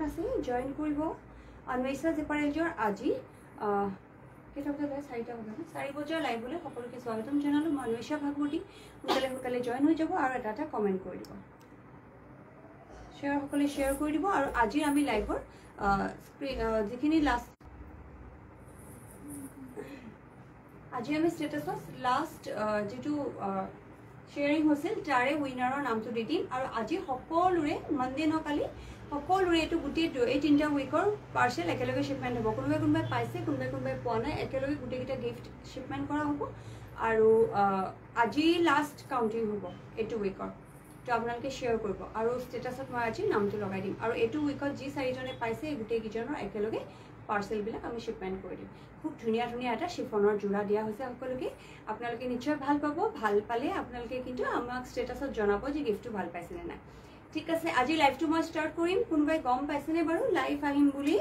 আছে জয়েন কৰিব অন্বেষা জেপাৰেলজৰ আজি কেইটা বজাত 4 বজাৰ লাইভলৈ সকলোকে স্বাগতম জনালোঁ। মই অন্বেষা ভাগৱতী। সোনকালে জয়েন হৈ যাব আৰু এটা কমেণ্ট কৰি দিব, সকলে শ্বেয়াৰ কৰি দিব। আৰু আজি আমি লাইভৰ যিখিনি আজি আমি ষ্টেটাছত লাষ্ট যিটো শ্বেয়াৰিং হৈছিল তাৰে উইনাৰৰ নামটো দি দিম। আৰু আজি সকলোৰে মনডে নকালি সকলোৰে এইটো গোটেই এই 3টা উইকৰ পাৰ্চেল একেলগে শ্বিপমেণ্ট হ'ব। কোনোবাই পাইছে, কোনোবাই পোৱা নাই, একেলগে গোটেইকেইটা গিফ্ট শ্বিপমেণ্ট কৰা হ'ব। আৰু আজি লাষ্ট কাউণ্টিং হ'ব এইটো উইকৰ, তো আপোনালোকে শ্বেয়াৰ কৰিব আৰু ষ্টেটাছত মই আজি নামটো লগাই দিম। আৰু এইটো উইকত যি 4জনে পাইছে এই গোটেইকেইজনৰ একেলগে পাৰ্চেলবিলাক আমি শ্বিপমেণ্ট কৰি দিম। খুব ধুনীয়া এটা শিফনৰ যোৰা দিয়া হৈছে সকলোকে। আপোনালোকে নিশ্চয় ভাল পাব। ভাল পালে আপোনালোকে কিন্তু আমাক ষ্টেটাছত জনাব যে গিফ্টটো ভাল পাইছেনে নাই। ঠিক আছে, আজি লাইভটো মই ষ্টাৰ্ট কৰিম। কোনোবাই গম পাইছেনে বাৰু লাইভ আহিম বুলি?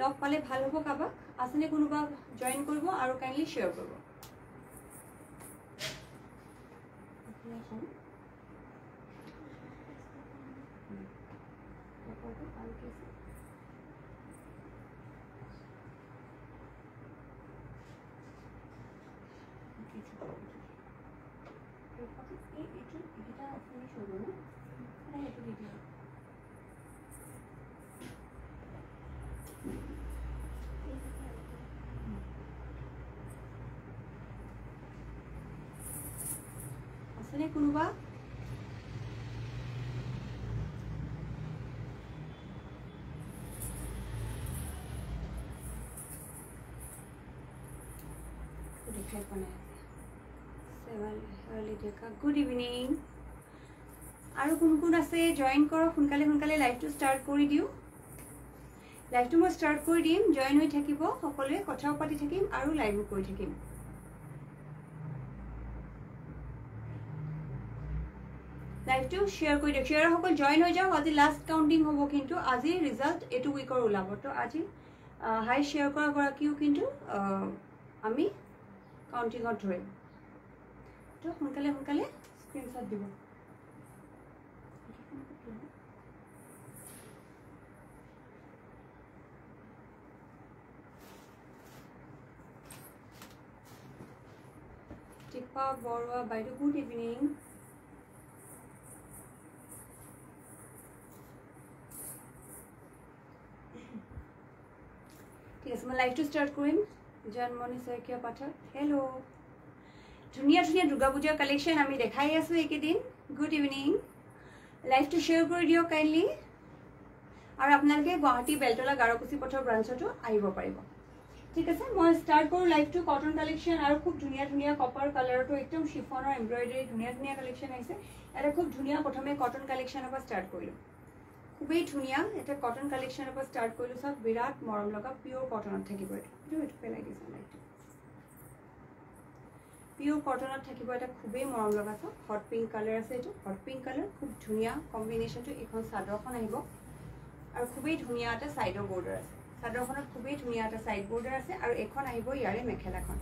লগ পালে ভাল হ'ব। কাৰোবাক আছেনে কোনোবা জইন কৰিব আৰু কাইণ্ডলি শ্বেয়াৰ কৰিব। আছেনে কোনোবা? দেখাই পোৱা নাই। Good evening. আৰু কোন আছে জইন কৰক সোনকালে লাইভটো ষ্টাৰ্ট কৰি দিওঁ। লাইভটো মই ষ্টাৰ্ট কৰি দিম, জইন হৈ থাকিব সকলোৱে, কথাও পাতি থাকিম আৰু লাইভো কৰি থাকিম। লাইভটো শ্বেয়াৰ কৰি দিয়ক। শ্বেয়াৰসকল জইন হৈ যাওক। আজি লাষ্ট কাউণ্টিং হ'ব, কিন্তু আজি ৰিজাল্ট এইটো উইকৰ ওলাব। তো আজি হাই শ্বেয়াৰ কৰা গৰাকীও কিন্তু আমি কাউণ্টিঙত ধৰিম। তো সোনকালে স্ক্ৰীনশ্বট দিব। টিপা বৰুৱা বাইদেউ গুড ইভিনিং। ঠিক আছে, মই লাইভটো ষ্টাৰ্ট কৰিম। জন্মনি শইকীয়া পাঠক হেল্ল'। ধুনীয়া দুৰ্গা পূজাৰ কালেকশ্যন আমি দেখাই আছোঁ এইকেইদিন। Good evening. লাইভটো শ্বেয়াৰ কৰি দিয়ক কাইণ্ডলি। আৰু আপোনালোকে গুৱাহাটী বেলতলা গাৰকুচি পথৰ ব্ৰাঞ্চতো আহিব পাৰিব। ঠিক আছে, মই ষ্টাৰ্ট কৰোঁ লাইভটো। কটন কালেকশ্যন আৰু খুব ধুনীয়া কপাৰ কালাৰটো একদম শিফনৰ এমব্ৰইডাৰী ধুনীয়া কালেকশ্যন আহিছে। এটা খুব ধুনীয়া প্ৰথমে কটন কালেকশ্যনৰ পৰা ষ্টাৰ্ট কৰিলোঁ। খুবেই ধুনীয়া এটা কটন কালেকশ্যনৰ পৰা ষ্টাৰ্ট কৰিলোঁ। চব বিৰাট মৰম লগা পিয়'ৰ কটনত থাকিব। এইটো পেলাই দিছোঁ লাইটটো। পিয়'ৰ কটনত থাকিব, এটা খুবেই মৰম লগা। চব হট পিংক কালাৰ আছে, এইটো হট পিংক কালাৰ খুব ধুনীয়া কম্বিনেশ্যনটো। এইখন চাদৰখন আহিব আৰু খুবেই ধুনীয়া এটা ছাইডৰ বৰ্ডাৰ আছে। চাদৰখনত খুবেই ধুনীয়া এটা ছাইড বৰ্ডাৰ আছে আৰু এইখন আহিব ইয়াৰে মেখেলাখন।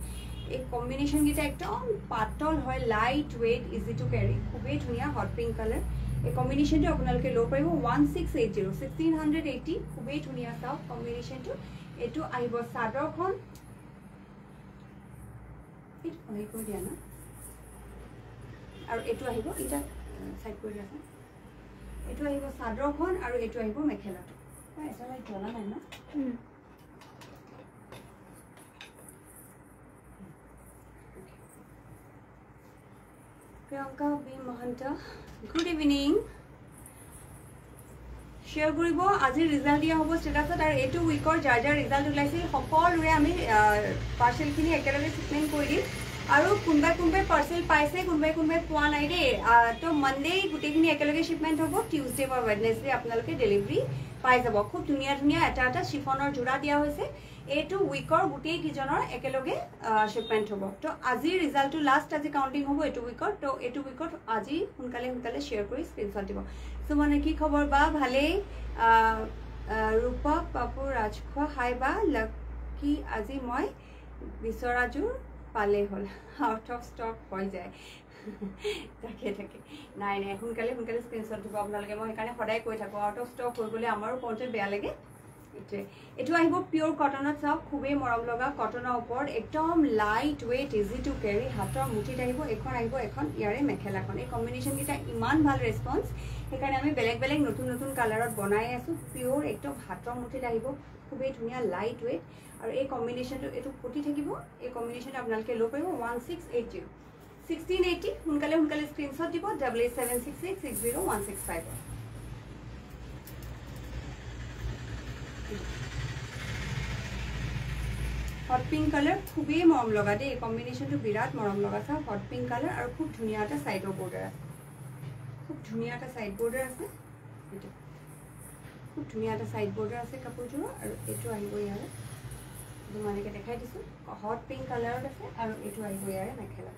এই কম্বিনেশ্যনকেইটা একদম পাতল হয়, light weight, easy to carry, খুবেই ধুনীয়া হট পিংক কালাৰ। এই কম্বিনেশ্যনটো আপোনালোকে ল'ব পাৰিব 1680 খুবেই ধুনীয়া। চাওক কম্বিনেশ্যনটো। এইটো আহিব চাদৰখন, হেৰি কৰি দিয়া না, আৰু এইটো আহিব এটা চাইড কৰি দিয়া। এইটো আহিব চাদৰখন আৰু এইটো আহিব মেখেলাটো। এটা লাইট জ্বলা নাই ন? Priyanka B Mahanta good evening. Share কৰিব। আজি ৰিজাল্ট দিয়া হ'ব ষ্টেটাছত। আৰু এইটো উইকৰ যাৰ ৰিজাল্ট ওলাইছিল সকলোৰে আমি পাৰ্চেলখিনি একেলগে শ্বিপমেণ্ট কৰি দিম। আৰু কোনোবাই পাৰ্চেল পাইছে, কোনোবাই পোৱা নাই দেই। তো মনডে গোটেইখিনি একেলগে শ্বিপমেণ্ট হ'ব। টিউজডে বা ৱেডনেছডে আপোনালোকে ডেলিভাৰী পাই যাব। খুব ধুনীয়া এটা শিফনৰ যোৰা দিয়া হৈছে। এইটো উইকৰ গোটেইকেইজনৰ একেলগে শ্বিপমেণ্ট হ'ব। তো আজিৰ ৰিজাল্টটো লাষ্ট আজি কাউণ্টিং হ'ব এইটো উইকৰ। তো এইটো উইকত আজি সোনকালে শ্বেয়াৰ কৰি স্ক্ৰীনশ্বট দিব। তো মানে কি খবৰ বা? ভালেই। ৰূপক পাপু ৰাজখোৱা হাই বা লাকি। আজি মই বিচৰাযোৰ পালে হ'ল, আউট অফ ষ্টক হৈ যায়। তাকে নাই সোনকালে স্ক্ৰীনশ্বট দিব আপোনালোকে মই সেইকাৰণে সদায় কৈ থাকোঁ আউট অফ ষ্টক হৈ গ'লে আমাৰো কওঁতে বেয়া লাগে এইটো আহিব পিয়'ৰ কটনত চাওক খুবেই মৰম লগা কটনৰ ওপৰত একদম light weight easy to carry হাতৰ মুঠিত আহিব এখন ইয়াৰে মেখেলাখন এই কম্বিনেশ্যনকেইটা ইমান ভাল ৰেছপন্স সেইকাৰণে আমি বেলেগ নতুন কালাৰত বনাই আছোঁ পিয়'ৰ একদম হাতৰ মুঠিত আহিব খুবেই ধুনীয়া লাইট ৱেইট আৰু এই কম্বিনেশ্যনটো এইটো ফুটি থাকিব এই কম্বিনেশ্যনটো আপোনালোকে ল'ব পাৰিব 1680 1680 সোনকালে স্ক্ৰীনশ্বট দিব 8876860165 হট পিংক কালাৰ খুবেই মৰম লগা দেই কম্বিনেশ্যনটো বিৰাট মৰম লগা চাওক হট পিংক কালাৰ আৰু খুব ধুনীয়া এটা ছাইডৰ বৰ্ডাৰ আছে খুব ধুনীয়া এটা ছাইড বৰ্ডাৰ আছে এইটো খুব ধুনীয়া এটা ছাইড বৰ্ডাৰ আছে কাপোৰযোৰৰ আৰু এইটো আহিব ইয়াৰে মই এনেকৈ দেখাই দিছোঁ হট পিংক কালাৰত আছে আৰু এইটো আহিব ইয়াৰে মেখেলা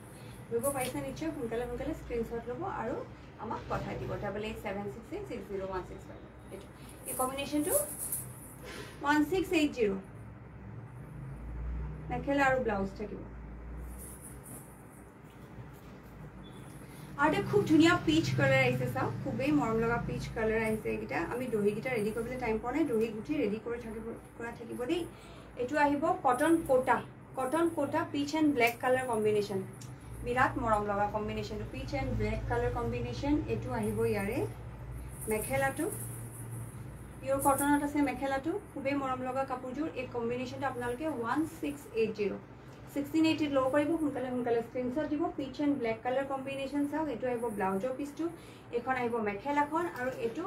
ল'ব পাৰিছে নিশ্চয় সোনকালে স্ক্ৰীনশ্বট ল'ব আৰু আমাক পঠাই দিব 8876860165 এইটো এই কম্বিনেশ্যনটো 1680 মেখেলা আৰু ব্লাউজ থাকিব আৰু এটা খুব ধুনীয়া পিচ কালাৰ আহিছে চাওক খুবেই মৰম লগা পিচ কালাৰ আহিছে এইকেইটা আমি দহিকেইটা ৰেডি কৰিবলৈ টাইম পোৱা নাই দহি গুঠি ৰেডি কৰি থাকিব দেই এইটো আহিব cotton Kota peach and black colour combination বিৰাট মৰম লগা কম্বিনেশ্যনটো peach and black colour combination এইটো আহিব ইয়াৰে মেখেলাটো পিয়'ৰ কটনত আছে মেখেলাটো খুবেই মৰম লগা কাপোৰযোৰ এই কম্বিনেশ্যনটো আপোনালোকে 1680 1680 ল'ব পাৰিব সোনকালে স্ক্ৰীনশ্বট দিব peach and black colour combination চাওক এইটো আহিব ব্লাউজৰ পিচটো এইখন আহিব মেখেলাখন আৰু এইটো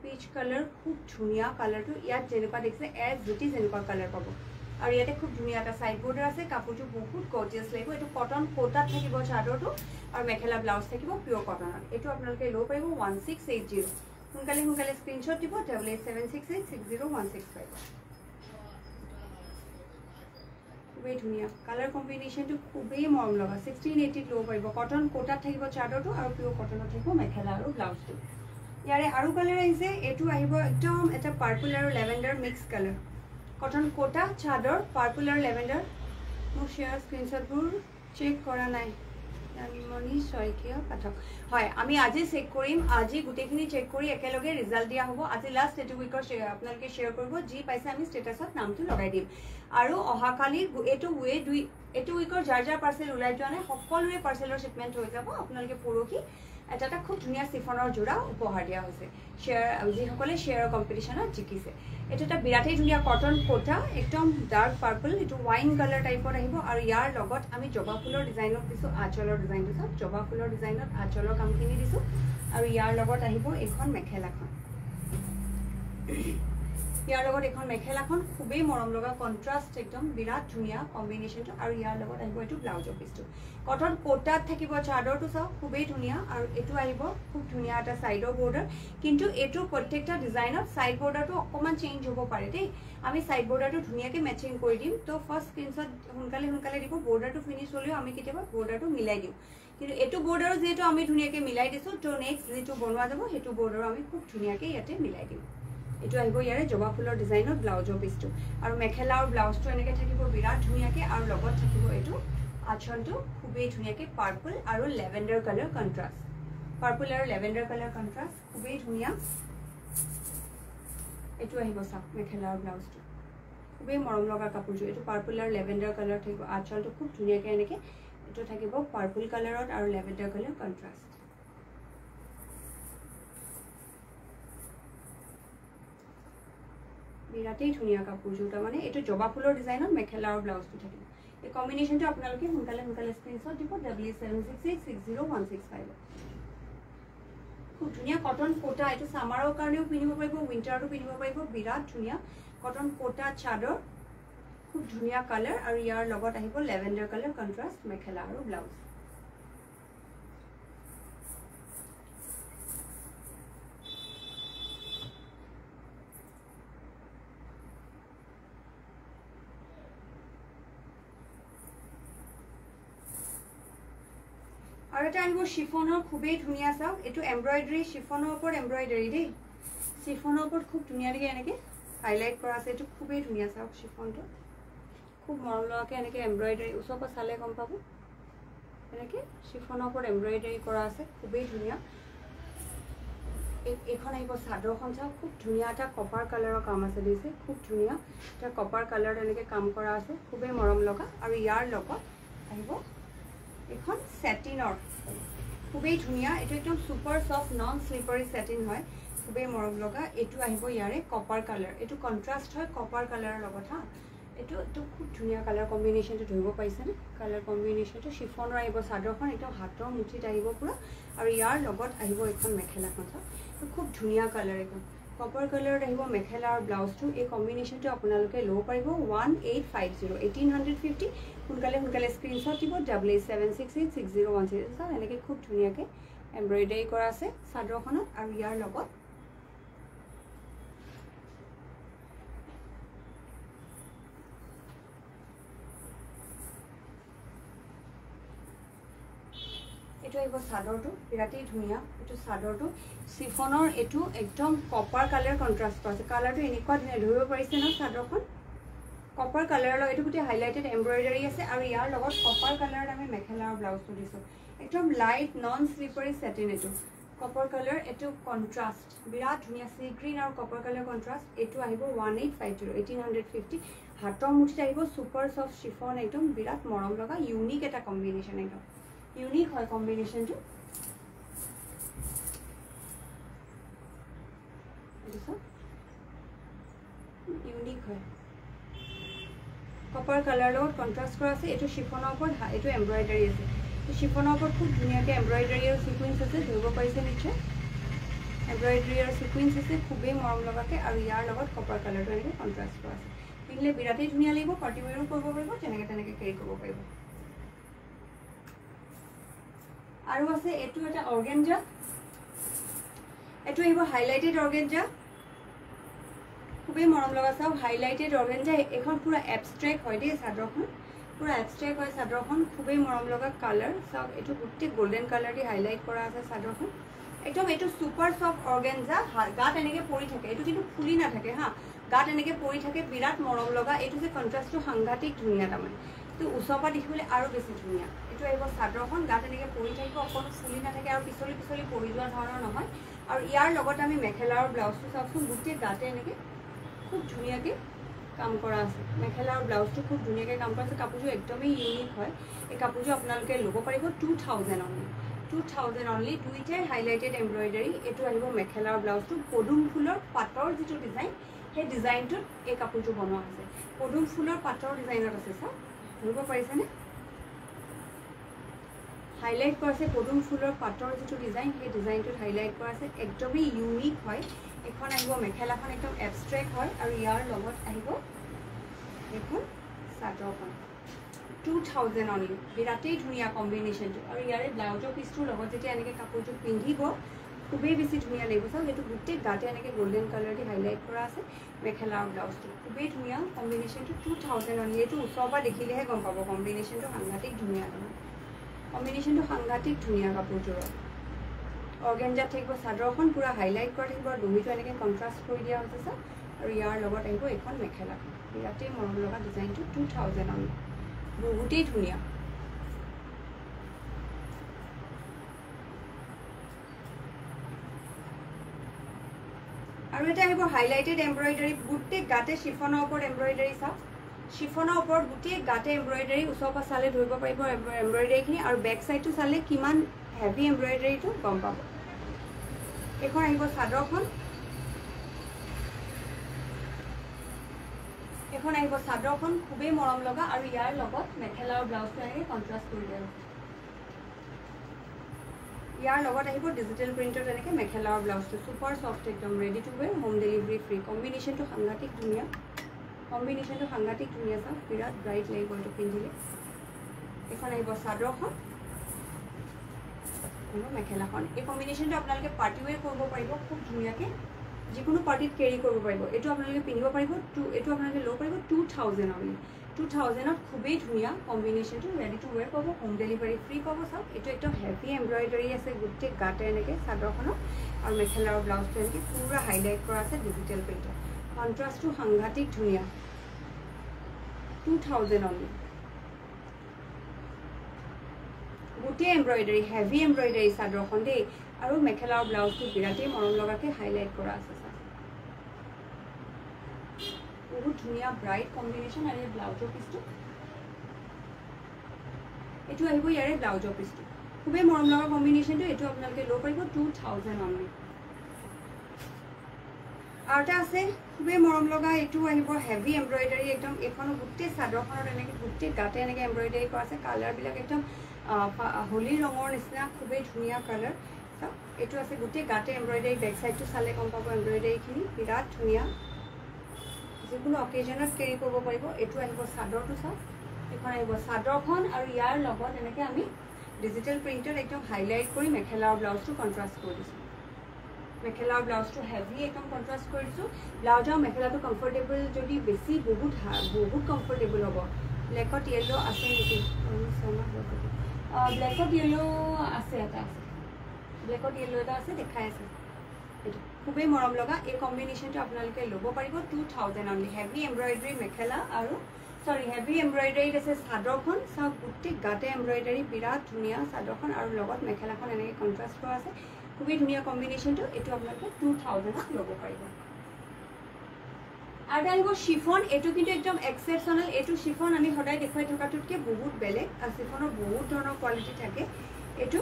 পিচ কালাৰ খুব ধুনীয়া কালাৰটো ইয়াত যেনেকুৱা দেখিছে এজ জুটি যেনেকুৱা কালাৰ পাব আৰু ইয়াতে খুব ধুনীয়া এটা ছাইড বৰ্ডাৰ আছে কাপোৰটো বহুত গৰ্জিয়াছ লাগিব এইটো কটন কোটাত থাকিব চাদৰটো আৰু মেখেলা ব্লাউজ থাকিব পিয়'ৰ কটনত এইটো আপোনালোকে ল'ব পাৰিব 1680 সোনকালে স্ক্ৰীনশ্বট দিব 8876860165 খুবেই ধুনীয়া কালাৰ কম্বিনেশ্যনটো খুবেই মৰম লগা 1680 ল'ব পাৰিব কটন কোটাত থাকিব চাদৰটো আৰু পিয়'ৰ কটনত থাকিব মেখেলা আৰু ব্লাউজটো ইয়াৰে আৰু কালাৰ আহিছে এইটো আহিব একদম এটা পাৰ্পল আৰু lavender mix colour cotton Kota চাদৰ পাৰ্পল আৰু লেভেণ্ডাৰ মোৰ শ্বেয়াৰ স্ক্ৰীনশ্বটবোৰ চেক কৰা নাই মণি শইকীয়া পাঠক হয় আমি আজি চেক কৰিম আজি গোটেইখিনি চেক কৰি একেলগে ৰিজাল্ট দিয়া হ'ব আজি লাষ্ট এইটো উইকৰ আপোনালোকে শ্বেয়াৰ কৰিব যি পাইছে আমি ষ্টেটাছত নামটো লগাই দিম আৰু অহাকালি এইটো উইকৰ যাৰ পাৰ্চেল ওলাই যোৱা নাই সকলোৰে পাৰ্চেলৰ শ্বিপমেণ্ট হৈ যাব আপোনালোকে পৰহি এটা খুব ধুনীয়া চিফনৰ যোৰা উপহাৰ দিয়া হৈছে যিসকলে শ্বেয়াৰৰ কম্পিটিশ্যনত জিকিছে এইটো এটা বিৰাটেই ধুনীয়া কটন কোটা একদম ডাৰ্ক পাৰ্পল এইটো ৱাইন কালাৰ টাইপত আহিব আৰু ইয়াৰ লগত আমি জবা ফুলৰ ডিজাইনত দিছোঁ আঁচলৰ ডিজাইনটো চাওক জবা ফুলৰ ডিজাইনত আঁচলৰ কামখিনি দিছোঁ আৰু ইয়াৰ লগত আহিব এইখন মেখেলাখন ইয়াৰ লগত এখন মেখেলাখন খুবেই মৰম লগা কণ্ট্ৰাষ্ট একদম বিৰাট ধুনীয়া কম্বিনেশ্যনটো আৰু ইয়াৰ লগত আহিব এইটো ব্লাউজৰ পিচটো কটন কোটাত থাকিব চাদৰটো চাওক খুবেই ধুনীয়া আৰু এইটো আহিব খুব ধুনীয়া এটা ছাইডৰ বৰ্ডাৰ কিন্তু এইটো প্ৰত্যেকটা ডিজাইনত ছাইড বৰ্ডাৰটো অকণমান চেঞ্জ হ'ব পাৰে দেই আমি ছাইড বৰ্ডাৰটো ধুনীয়াকৈ মেচিং কৰি দিম তো ফাৰ্ষ্ট স্ক্ৰীনশ্বট সোনকালে দিব বৰ্ডাৰটো ফিনিছ হ'লেও আমি কেতিয়াবা বৰ্ডাৰটো মিলাই দিওঁ কিন্তু এইটো বৰ্ডাৰো যিহেতু আমি ধুনীয়াকৈ মিলাই দিছোঁ তো নেক্সট যিটো বনোৱা যাব সেইটো বৰ্ডাৰো আমি খুব ধুনীয়াকৈ ইয়াতে মিলাই দিম এইটো আহিব ইয়াৰে জবা ফুলৰ ডিজাইনত ব্লাউজৰ পিচটো আৰু মেখেলা আৰু ব্লাউজটো এনেকৈ থাকিব বিৰাট ধুনীয়াকৈ আৰু লগত থাকিব এইটো আঁচলটো খুবেই ধুনীয়াকৈ পাৰ্পল আৰু লেভেণ্ডাৰ কালাৰ কণ্ট্ৰাষ্ট খুবেই ধুনীয়া এইটো আহিব চাওক মেখেলা আৰু ব্লাউজটো খুবেই মৰম লগা কাপোৰযোৰ এইটো পাৰ্পল আৰু লেভেণ্ডাৰ কালাৰ থাকিব আঁচলটো খুব ধুনীয়াকৈ এনেকৈ এইটো থাকিব পাৰ্পল কালাৰত আৰু লেভেণ্ডাৰ কালাৰ কণ্ট্ৰাষ্ট বিৰাটেই ধুনীয়া কাপোৰযোৰ তাৰমানে এইটো জবা ফুলৰ ডিজাইনত মেখেলা আৰু ব্লাউজটো থাকিব এই কম্বিনেশ্যনটো আপোনালোকে সোনকালে স্ক্ৰীনশ্বট দিব 8876860165 খুব ধুনীয়া কটন কোটা এইটো ছামাৰৰ কাৰণেও পিন্ধিব পাৰিব উইণ্টাৰতো পিন্ধিব পাৰিব বিৰাট ধুনীয়া কটন কোটা চাদৰ খুব ধুনীয়া কালাৰ আৰু ইয়াৰ লগত আহিব লেভেণ্ডাৰ কালাৰ কণ্ট্ৰাষ্ট মেখেলা আৰু ব্লাউজ আৰু এটা আহিব শিফনৰ খুবেই ধুনীয়া চাওক এইটো এমব্ৰইডাৰী শিফনৰ ওপৰত এমব্ৰইডাৰী দেই শিফনৰ ওপৰত খুব ধুনীয়াকৈ এনেকৈ হাইলাইট কৰা আছে এইটো খুবেই ধুনীয়া চাওক শিফনটো খুব মৰম লগাকৈ এনেকৈ এমব্ৰইডাৰী ওচৰৰ পৰা চালে গম পাব এনেকৈ শিফনৰ ওপৰত এমব্ৰইডাৰী কৰা আছে খুবেই ধুনীয়া এইখন আহিব চাদৰখন চাওক খুব ধুনীয়া এটা কপাৰ কালাৰৰ কাম আছে দিছে খুব ধুনীয়া এটা কপাৰ কালাৰ এনেকৈ কাম কৰা আছে খুবেই মৰম লগা আৰু ইয়াৰ লগত আহিব এখন সেটিনৰ খুবেই ধুনীয়া এইটো একদম সুপাৰ সফট নন স্লিপাৰী সেটিন হয় খুবেই মৰম লগা এইটো আহিব ইয়াৰে কপাৰ কালাৰ এইটো কন্ট্ৰাষ্ট হয় কপাৰ কালাৰৰ লগত হা এইটো খুব ধুনীয়া কালাৰ কম্বিনেশ্যনটো ধৰিব পাৰিছেনে কালাৰ কম্বিনেশ্যনটো শিফনৰ আহিব চাদৰখন একদম হাতৰ মুঠিত আহিব পুৰা আৰু ইয়াৰ লগত আহিব এখন মেখেলাখন চাওক খুব ধুনীয়া কালাৰ এখন কপাৰ কালাৰত আহিব মেখেলা আৰু ব্লাউজটো এই কম্বিনেশ্যনটো আপোনালোকে ল'ব পাৰিব 1850 1850 সোনকালে স্ক্ৰীনশ্বট দিব 88768601 চাওক এনেকৈ খুব ধুনীয়াকৈ এমব্ৰইডাৰী কৰা আছে চাদৰখনত আৰু ইয়াৰ লগত এইটো আহিব চাদৰটো বিৰাটেই ধুনীয়া এইটো চাদৰটো শিফনৰ এইটো একদম কপাৰ কালাৰ কন্ট্ৰাষ্ট কৰা আছে কালাৰটো এনেকুৱা ধুনীয়া ধৰিব পাৰিছে ন চাদৰখন কপাৰ কালাৰৰ লগত এইটো গোটেই হাইলাইটেড এমব্ৰইডাৰী আছে আৰু ইয়াৰ লগত কপাৰ কালাৰত আমি মেখেলা আৰু ব্লাউজটো দিছোঁ একদম লাইট নন স্লিপাৰী সেটিন এইটো কপাৰ কালাৰ এইটো কন্ট্ৰাষ্ট বিৰাট ধুনীয়া সি গ্ৰীণ আৰু কপাৰ কালাৰ কন্ট্ৰাষ্ট এইটো আহিব 1850 1850 হাতৰ মুঠিত আহিব সুপাৰ সফট শিফন একদম বিৰাট মৰম লগা ইউনিক এটা কম্বিনেশ্যন একদম ইউনিক হয় কম্বিনেশ্যনটো ইউনিক হয় কপাৰ কালাৰ লগত কন্ট্ৰাষ্ট কৰা আছে এইটো শিফনৰ ওপৰত এইটো এমব্ৰইডাৰী আছে শিফনৰ ওপৰত খুব ধুনীয়াকৈ এমব্ৰইডাৰী আৰু সিকুৱেন্স আছে ধৰিব পাৰিছে নিশ্চয় এমব্ৰইডাৰী আৰু সিকুৱেন্স আছে খুবেই মৰম লগাকৈ আৰু ইয়াৰ লগত কপাৰ কালাৰটো এনেকৈ কন্ট্ৰাষ্ট কৰা আছে পিন্ধিলে বিৰাটেই ধুনীয়া লাগিব পাৰ্টি ৱেৰো কৰিব পাৰিব তেনেকৈ কেৰি কৰিব পাৰিব আৰু আছে এইটো এটা অৰ্গেঞ্জা এইটো আহিব হাইলাইটেড অৰ্গেঞ্জা খুবেই মৰম লগা চাওক হাইলাইটেড অৰ্গেঞ্জা এখন পুৰা এবষ্ট্ৰেক্ট হয় দেই চাদৰখন পুৰা এবষ্ট্ৰেক্ট হয় চাদৰখন খুবেই মৰম লগা কালাৰ চাওক এইটো গোটেই গোল্ডেন কালাৰ দি হাইলাইট কৰা আছে চাদৰখন একদম এইটো সুপাৰ সফট অৰ্গেঞ্জা গাত এনেকৈ পৰি থাকে এইটো কিন্তু ফুলি নাথাকে হা গাত এনেকৈ পৰি থাকে বিৰাট মৰম লগা এইটো যে কন্ট্ৰাষ্টটো সাংঘাতিক ধুনীয়া তাৰমানে এইটো ওচৰৰ পৰা দেখিবলৈ আৰু বেছি ধুনীয়া এইটো আহিব চাদৰখন গাত এনেকৈ পৰি থাকিব অকণো ফুলি নাথাকে আৰু পিছলি পৰি যোৱা ধৰণৰ নহয় আৰু ইয়াৰ লগত আমি মেখেলা আৰু ব্লাউজটো চাওকচোন গোটেই গাতে এনেকৈ খুব ধুনীয়াকৈ কাম কৰা আছে মেখেলা আৰু ব্লাউজটো খুব ধুনীয়াকৈ কাম কৰা আছে কাপোৰযোৰ একদমেই ইউনিক হয় এই কাপোৰযোৰ আপোনালোকে ল'ব পাৰিব 2000 অনলি 2000 অনলি দুইটাই হাইলাইটেড এমব্ৰইডাৰী এইটো আহিব মেখেলা আৰু ব্লাউজটো পদুম ফুলৰ পাতৰ যিটো ডিজাইন সেই ডিজাইনটোত এই কাপোৰযোৰ বনোৱা আছে পদুম ফুলৰ পাতৰ ডিজাইনত আছে চাওক ধৰিব পাৰিছেনে হাইলাইট কৰা আছে পদুম ফুলৰ পাতৰ যিটো ডিজাইন সেই ডিজাইনটোত হাইলাইট কৰা আছে একদমেই ইউনিক হয় এখন আহিব মেখেলাখন একদম এবষ্ট্ৰেক্ট হয় আৰু ইয়াৰ লগত আহিব এখন চাদৰখন 2000 অনলি বিৰাটেই ধুনীয়া কম্বিনেশ্যনটো আৰু ইয়াৰে ব্লাউজৰ পিচটোৰ লগত যেতিয়া এনেকৈ কাপোৰটো পিন্ধিব খুবেই বেছি ধুনীয়া লাগিব চাওক সেইটো গোটেই গাতে এনেকৈ গোল্ডেন কালাৰ দি হাইলাইট কৰা আছে মেখেলা আৰু ব্লাউজটো খুবেই ধুনীয়া কম্বিনেশ্যনটো 2000 অনলি এইটো ওচৰৰ পৰা দেখিলেহে গম পাব কম্বিনেশ্যনটো সাংঘাতিক ধুনীয়া কম্বিনেশ্যনটো সাংঘাতিক ধুনীয়া কাপোৰযোৰৰ অৰ্গেঞ্জাত থাকিব চাদৰখন পুৰা হাইলাইট কৰা থাকিব আৰু দহিটো এনেকৈ কণ্ট্ৰাষ্ট কৰি দিয়া হৈছে চাওক আৰু ইয়াৰ লগত আহিব এইখন মেখেলাখন বিৰাটেই মৰম লগা ডিজাইনটো 2000 অনলি বহুতেই ধুনীয়া আৰু এটা আহিব হাইলাইটেড এমব্ৰইডাৰী গোটেই গাতে শিফনৰ ওপৰত এমব্ৰইডাৰী চাওক শিফনৰ ওপৰত গোটেই গাতে এমব্ৰইডাৰী ওচৰৰ পৰা চালে ধৰিব পাৰিব এমব্ৰইডাৰীখিনি আৰু বেক চাইডটো চালে কিমান হেভি এমব্ৰইডাৰীটো গম পাব এখন আহিব চাদৰখন এখন আহিব চাদৰখন খুবেই মৰম লগা আৰু ইয়াৰ লগত মেখেলা আৰু ব্লাউজটো এনেকৈ কণ্ট্ৰাষ্ট কৰি দিয়া ইয়াৰ লগত আহিব ডিজিটেল প্ৰিণ্টত এনেকৈ মেখেলা আৰু ব্লাউজটো ছুপাৰ ছফ্ট একদম ready to wear home delivery free কম্বিনেশ্যনটো সাংঘাতিক ধুনীয়া চাওক বিৰাট ব্ৰাইট লাগিব এইটো পিন্ধিলে এখন আহিব চাদৰখন আৰু মেখেলাখন এই কম্বিনেশ্যনটো আপোনালোকে পাৰ্টি ৱেৰ কৰিব পাৰিব খুব ধুনীয়াকৈ যিকোনো পাৰ্টিত কেৰি কৰিব পাৰিব এইটো আপোনালোকে পিন্ধিব পাৰিব এইটো আপোনালোকে ল'ব পাৰিব 2000 অনলি 2000ত খুবেই ধুনীয়া কম্বিনেশ্যনটো ৰেডি টু ৱেৰ পাব হোম ডেলিভাৰী ফ্ৰী পাব চাওক এইটো একদম হেভি এমব্ৰইডাৰী আছে গোটেই গাতে এনেকৈ চাদৰখনত আৰু মেখেলা আৰু ব্লাউজটো এনেকৈ পুৰা হাইলাইট কৰা আছে ডিজিটেল প্ৰিণ্টত কণ্ট্ৰাষ্টটো সাংঘাতিক ধুনীয়া 2000 অনলি গোটেই এমব্ৰইডাৰী হেভি এমব্ৰইডাৰী চাদৰখন দেই আৰু মেখেলা আৰু ব্লাউজটো বিৰাটেই মৰম লগাকৈ হাইলাইট কৰা আছে বহুত ধুনীয়া ব্ৰাইট কম্বিনেশ্যন আৰু এই ব্লাউজৰ পিচটো এইটো আহিব ইয়াৰে ব্লাউজৰ পিচটো খুবেই মৰম লগা কম্বিনেশ্যনটো এইটো আপোনালোকে ল'ব পাৰিব 2000 অনলি আৰু এটা আছে খুবেই মৰম লগা এইটো আহিব হেভি এমব্ৰইডাৰী একদম এইখনো গোটেই চাদৰখনত এনেকৈ গোটেই গাতে এনেকৈ এমব্ৰইডাৰী কৰা আছে কালাৰবিলাক একদম হোলী ৰঙৰ নিচিনা খুবেই ধুনীয়া কালাৰ চাওক এইটো আছে গোটেই গাতে এমব্ৰইডাৰী বেক চাইডটো চালে গম পাব এমব্ৰইডাৰীখিনি বিৰাট ধুনীয়া যিকোনো অকেজনত কেৰি কৰিব পাৰিব এইটো আহিব চাদৰটো চাওক এইখন আহিব চাদৰখন আৰু ইয়াৰ লগত এনেকৈ আমি ডিজিটেল প্ৰিণ্টত একদম হাইলাইট কৰি মেখেলা আৰু ব্লাউজটো কণ্ট্ৰাষ্ট কৰি দিছোঁ মেখেলা আৰু ব্লাউজটো হেভি একদম কণ্ট্ৰাষ্ট কৰি দিছোঁ ব্লাউজ আৰু মেখেলাটো কমফৰ্টেবল যদি বেছি বহুত কমফৰ্টেবল হ'ব ব্লেকত য়েল্ল' আছে নেকি ব্লেকত য়েল্ল' আছে এটা আছে ব্লেকত য়েল্ল' এটা আছে দেখাই আছে এইটো খুবেই মৰম লগা এই কম্বিনেশ্যনটো আপোনালোকে ল'ব পাৰিব 2000 অনলি হেভি এমব্ৰইডাৰী মেখেলা আৰু হেভি এমব্ৰইডাৰীত আছে চাদৰখন চাওক গোটেই গাতে এমব্ৰইডাৰী বিৰাট ধুনীয়া চাদৰখন আৰু লগত মেখেলাখন এনেকৈ কণ্ট্ৰাষ্ট কৰা আছে খুবেই ধুনীয়া কম্বিনেশ্যনটো এইটো আপোনালোকে 2000ত ল'ব পাৰিব আৰু আহিব শিফন এইটো কিন্তু একদম এক্সেপশ্যনেল এইটো শিফন আমি সদায় দেখুৱাই থকাটোতকৈ বহুত বেলেগ আৰু শিফনৰ বহুত ধৰণৰ কোৱালিটি থাকে এইটো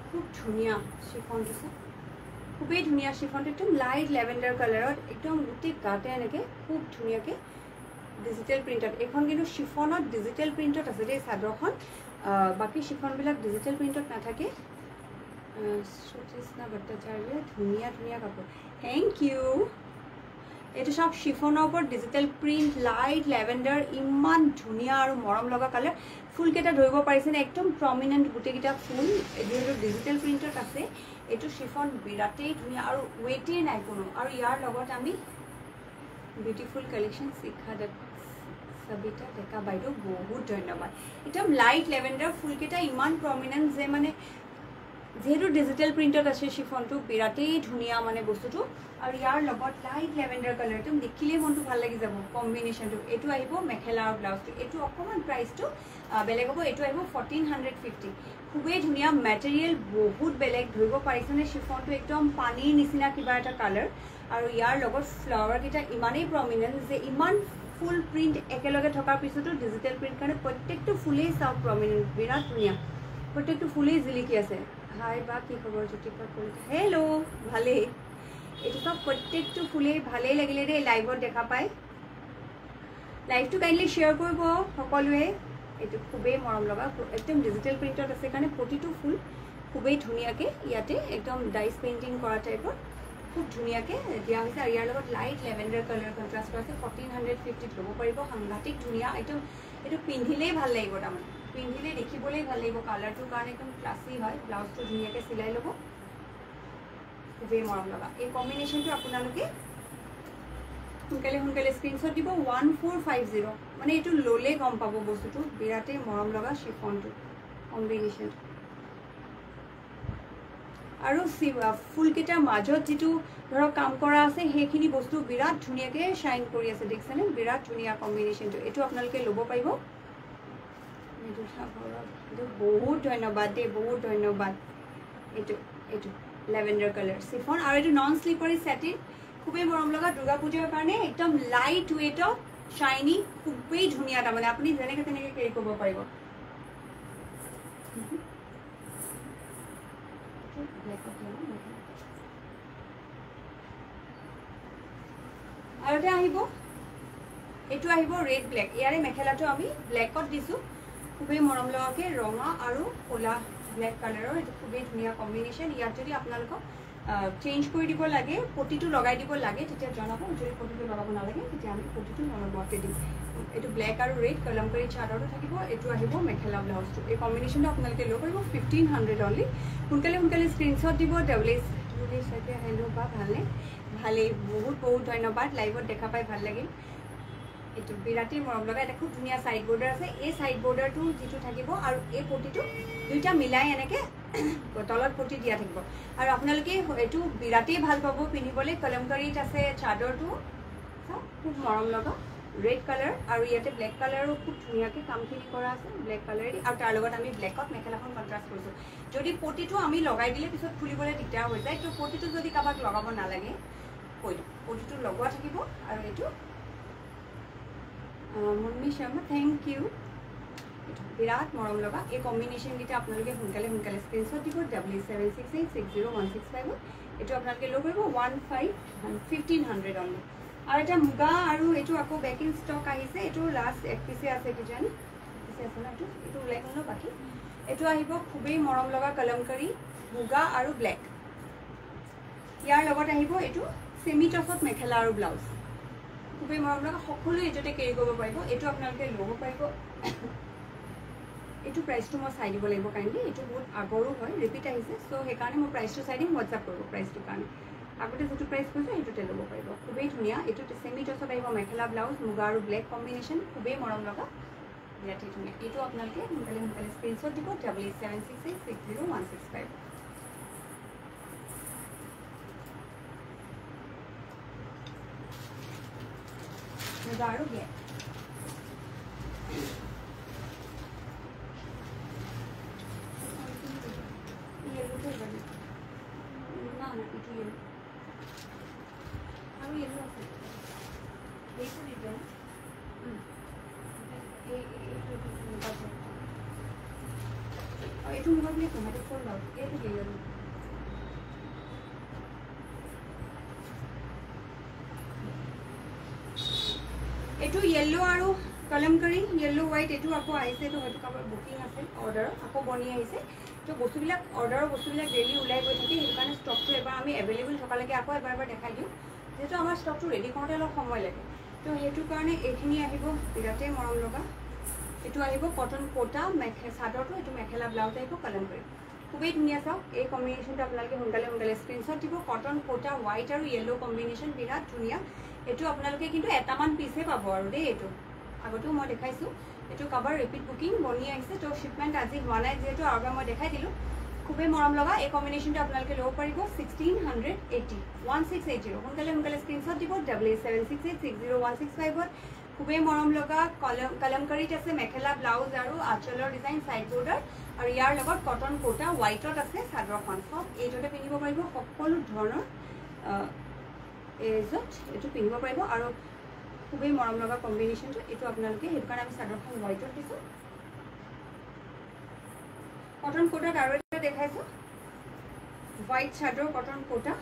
খুব ধুনীয়া শিফনটো চাওক খুবেই ধুনীয়া শিফনটো একদম লাইট লেভেণ্ডাৰ কালাৰত একদম গোটেই গাতে এনেকৈ খুব ধুনীয়াকৈ ডিজিটেল প্ৰিণ্টত এইখন কিন্তু শিফনত ডিজিটেল প্ৰিণ্টত আছে দেই চাদৰখন বাকী শিফনবিলাক ডিজিটেল প্ৰিণ্টত নাথাকে সুতৃষ্ণা ভট্টাচাৰ্য ধুনীয়া ধুনীয়া কাপোৰ থেংক ইউ এইটো চাওক শিফনৰ ওপৰত ডিজিটেল প্ৰিণ্ট লাইট লেভেণ্ডাৰ ইমান ধুনীয়া আৰু মৰম লগা কালাৰ ফুলকেইটা ধৰিব পাৰিছেনে একদম প্ৰমিনেণ্ট গোটেইকেইটা ফুল যিহেতু ডিজিটেল প্ৰিণ্টত আছে এইটো শিফন বিৰাটেই ধুনীয়া আৰু ৱেটেই নাই কোনো আৰু ইয়াৰ লগত আমি বিউটিফুল কালেকশ্যন শিক্ষা সবিতা ডেকা বাইদেউ বহুত ধন্যবাদ একদম লাইট লেভেণ্ডাৰ ফুলকেইটা ইমান প্ৰমিনেণ্ট যে মানে যেহেতু ডিজিটেল প্ৰিণ্টত আছে শিফনটো বিৰাটেই ধুনীয়া মানে বস্তুটো আৰু ইয়াৰ লগত লাইট লেভেণ্ডাৰ কালাৰ একদম দেখিলেই মনটো ভাল লাগি যাব কম্বিনেশ্যনটো এইটো আহিব মেখেলা আৰু ব্লাউজটো এইটো অকণমান প্ৰাইচটো বেলেগ হ'ব এইটো আহিব 1450 খুবেই ধুনীয়া মেটেৰিয়েল বহুত বেলেগ ধৰিব পাৰিছেনে শিফনটো একদম পানীৰ নিচিনা কিবা এটা কালাৰ আৰু ইয়াৰ লগত ফ্লাৱাৰকেইটা ইমানেই প্ৰমিনেণ্ট যে ইমান ফুল প্ৰিণ্ট একেলগে থকাৰ পিছতো ডিজিটেল প্ৰিণ্ট কাৰণে প্ৰত্যেকটো ফুলেই চাওক প্ৰমিনেণ্ট বিৰাট ধুনীয়া প্ৰত্যেকটো ফুলেই জিলিকি আছে হাই বা কি খবৰ জ্যোতিকা কলিতা হেল্ল' ভালেই এইটো চব প্ৰত্যেকটো ফুলেই ভালেই লাগিলে দেই লাইভত দেখা পাই লাইভটো কাইণ্ডলি শ্বেয়াৰ কৰিব সকলোৱে এইটো খুবেই মৰম লগা একদম ডিজিটেল প্ৰিণ্টত আছে কাৰণে প্ৰতিটো ফুল খুবেই ধুনীয়াকৈ ইয়াতে একদম ডাইচ পেইণ্টিং কৰা টাইপৰ খুব ধুনীয়াকৈ দিয়া হৈছে আৰু ইয়াৰ লগত লাইট লেভেণ্ডাৰ কালাৰ কণ্ট্ৰাষ্ট কৰা আছে 1450ত ল'ব পাৰিব সাংঘাতিক ধুনীয়া একদম এইটো পিন্ধিলেই ভাল লাগিব তাৰমানে পিন্ধিলে দেখিবলৈ ভাল লাগিব কালাৰটোৰ কাৰণে একদম ক্লাছী হয় ব্লাউজটো ধুনীয়াকৈ চিলাই ল'ব খুবেই মৰম লগা এই কম্বিনেশ্যনটো আপোনালোকে সোনকালে স্ক্ৰীনশ্বট দিব 1450 মানে এইটো ল'লে গম পাব বস্তুটো বিৰাটেই মৰম লগা শিফনটো কম্বিনেশ্যনটো আৰু ফুলকেইটাৰ মাজত যিটো ধৰক কাম কৰা আছে সেইখিনি বস্তু বিৰাট ধুনীয়াকৈ শ্বাইন কৰি আছে দেখিছেনে বিৰাট ধুনীয়া কম্বিনেশ্যনটো এইটো আপোনালোকে ল'ব পাৰিব বহুত ধন্যবাদ দেই বহুত ধন্যবাদ এইটো লেভেণ্ডাৰ কালাৰ শিফন আৰু এইটো নন শ্লিপাৰী ছেটিন খুবেই মৰম লগা দুৰ্গা পূজাৰ কাৰণে একদম লাইট ৱেটত শ্বাইনি খুবেই ধুনীয়া তাৰমানে আপুনি যেনেকৈ তেনেকৈ কেৰি কৰিব পাৰিব আৰু এটা আহিব এইটো আহিব ৰেড ব্লেক ইয়াৰে মেখেলাটো আমি ব্লেকত দিছোঁ খুবেই মৰম লগাকৈ ৰঙা আৰু ক'লা ব্লেক কালাৰৰ এইটো খুবেই ধুনীয়া কম্বিনেশ্যন ইয়াত যদি আপোনালোকক চেঞ্জ কৰি দিব লাগে পটিটো লগাই দিব লাগে তেতিয়া জনাব যদি পটিটো লগাব নালাগে তেতিয়া আমি পটিটো নলগোৱাকৈ দিম এইটো ব্লেক আৰু ৰেড কলমকাৰী চাদৰটো থাকিব এইটো আহিব মেখেলা ব্লাউজটো এই কম্বিনেশ্যনটো আপোনালোকে ল'ব পাৰিব 1500 অনলি সোনকালে স্ক্ৰীনশ্বট দিব চাগে হেল্ল' বা ভালেই বহুত ধন্যবাদ লাইভত দেখা পাই ভাল লাগিল এইটো বিৰাটেই মৰম লগা এটা খুব ধুনীয়া ছাইড বৰ্ডাৰ আছে এই ছাইড বৰ্ডাৰটো যিটো থাকিব আৰু এই পটিটো দুইটা মিলাই এনেকৈ তলত পটি দিয়া থাকিব আৰু আপোনালোকে এইটো বিৰাটেই ভাল পাব পিন্ধিবলৈ কলমকাৰীত আছে চাদৰটো খুব মৰম লগা ৰেড কালাৰ আৰু ইয়াতে ব্লেক কালাৰো খুব ধুনীয়াকৈ কামখিনি কৰা আছে ব্লেক কালাৰেদি আৰু তাৰ লগত আমি ব্লেকত মেখেলাখন কণ্ট্ৰাষ্ট কৰিছোঁ যদি পটিটো আমি লগাই দিলে পিছত খুলিবলৈ দিগদাৰ হৈ যায় তো পটিটো যদি কাৰোবাক লগাব নালাগে কৈ দিওঁ পটিটো লগোৱা থাকিব আৰু এইটো মুন্মি শৰ্মা থেংক ইউ বিৰাট মৰম লগা এই কম্বিনেশ্যনকেইটা আপোনালোকে সোনকালে সোনকালে স্ক্ৰীনশ্বট দিব $7768601665 এইটো আপোনালোকে লৈ কৰিব 1500 অনলি আৰু এটা মুগা আৰু এইটো আকৌ বেক ইন ষ্টক আহিছে এইটো লাষ্ট এক পিছে আছে কিজানি পিছে আছে না এইটো ওলাই গ'ল বাকী এইটো আহিব খুবেই মৰম লগা কলমকাৰী মুগা আৰু ব্লেক ইয়াৰ লগত আহিব এইটো সেমি টছত মেখেলা আৰু ব্লাউজ খুবেই মৰম লগা সকলোৱে এইটোতে কেৰি কৰিব পাৰিব এইটো আপোনালোকে ল'ব পাৰিব এইটো প্ৰাইচটো মই চাই দিব লাগিব কাইণ্ডলি এইটো বহুত আগৰো হয় ৰিপিট আহিছে চ' সেইকাৰণে মই প্ৰাইচটো চাই দিম হোৱাটছআপ কৰিব প্ৰাইচটোৰ কাৰণে আগতে যিটো প্ৰাইচ কৈছোঁ সেইটোতে ল'ব পাৰিব খুবেই ধুনীয়া এইটো চেমি টছত আহিব মেখেলা ব্লাউজ মুগা আৰু ব্লেক কম্বিনেশ্যন খুবেই মৰম লগা বিৰাটেই ধুনীয়া এইটো আপোনালোকে সোনকালে সোনকালে স্ক্ৰীনশ্বট দিব $7768601665 মুগা আৰু ব্লেক না না এটা ইয়েলো আৰু ইয়েলো আছে এইটো দিবেন এইটো মুগা বুলি কম এইটো ফুল লওক এইটো ইয়েলো এইটো ইয়েলো আৰু কলমকাৰী ইয়েলো হোৱাইট এইটো আকৌ আহিছে এইটো হয়তো কাৰোবাৰ বুকিং আছে অৰ্ডাৰত আকৌ বনি আহিছে তো বস্তুবিলাক অৰ্ডাৰৰ বস্তুবিলাক ডেইলি ওলাই গৈ থাকে সেইটো কাৰণে ষ্টকটো এবাৰ আমি এভেইলেবল থকালৈকে আকৌ এবাৰ দেখাই দিওঁ যিহেতু আমাৰ ষ্টকটো ৰেডি কৰোঁতে অলপ সময় লাগে তো সেইটো কাৰণে এইখিনি আহিব বিৰাটেই মৰম লগা এইটো আহিব কটন কোটা চাদৰটো এইটো মেখেলা ব্লাউজ আহিব কলমকাৰী খুবেই ধুনীয়া চাওক এই কম্বিনেশ্যনটো আপোনালোকে সোনকালে সোনকালে স্ক্ৰীনশ্বট দিব কটন কোটা হোৱাইট আৰু য়েল্লো কম্বিনেশ্যন বিৰাট ধুনীয়া এইটো আপোনালোকে কিন্তু এটামান পিচহে পাব আৰু দেই এইটো আগতেও মই দেখাইছোঁ এইটো কাৰোবাৰ ৰিপিট বুকিং বনি আহিছে তো শ্বিপমেণ্ট আজি হোৱা নাই যিহেতু আৰু এবাৰ মই দেখাই দিলোঁ খুবেই মৰম লগা এই কম্বিনেশ্যনটো আপোনালোকে ল'ব পাৰিব 1680 সোনকালে সোনকালে স্ক্ৰীনশ্বট দিব $7768601665 খুবেই মৰম লগা কলমকাৰীত আছে মেখেলা ব্লাউজ আৰু আঁচলৰ ডিজাইন চাইড বৰ্ডাৰ আৰু ইয়াৰ লগত কটন কোটা হোৱাইটত আছে চাদৰখন চব এইটোতে পিন্ধিব পাৰিব সকলো ধৰণৰ এজত এইটো পিন্ধিব পাৰিব আৰু খুবেই মৰম লগা কম্বিনেশ্যনটো এইটো আপোনালোকে সেইটো কাৰণে আমি চাদৰখন হোৱাইটত দিছোঁ কটন কোটাত আৰু এটা দেখাইছোঁ হোৱাইট চাদৰ কটন কোটা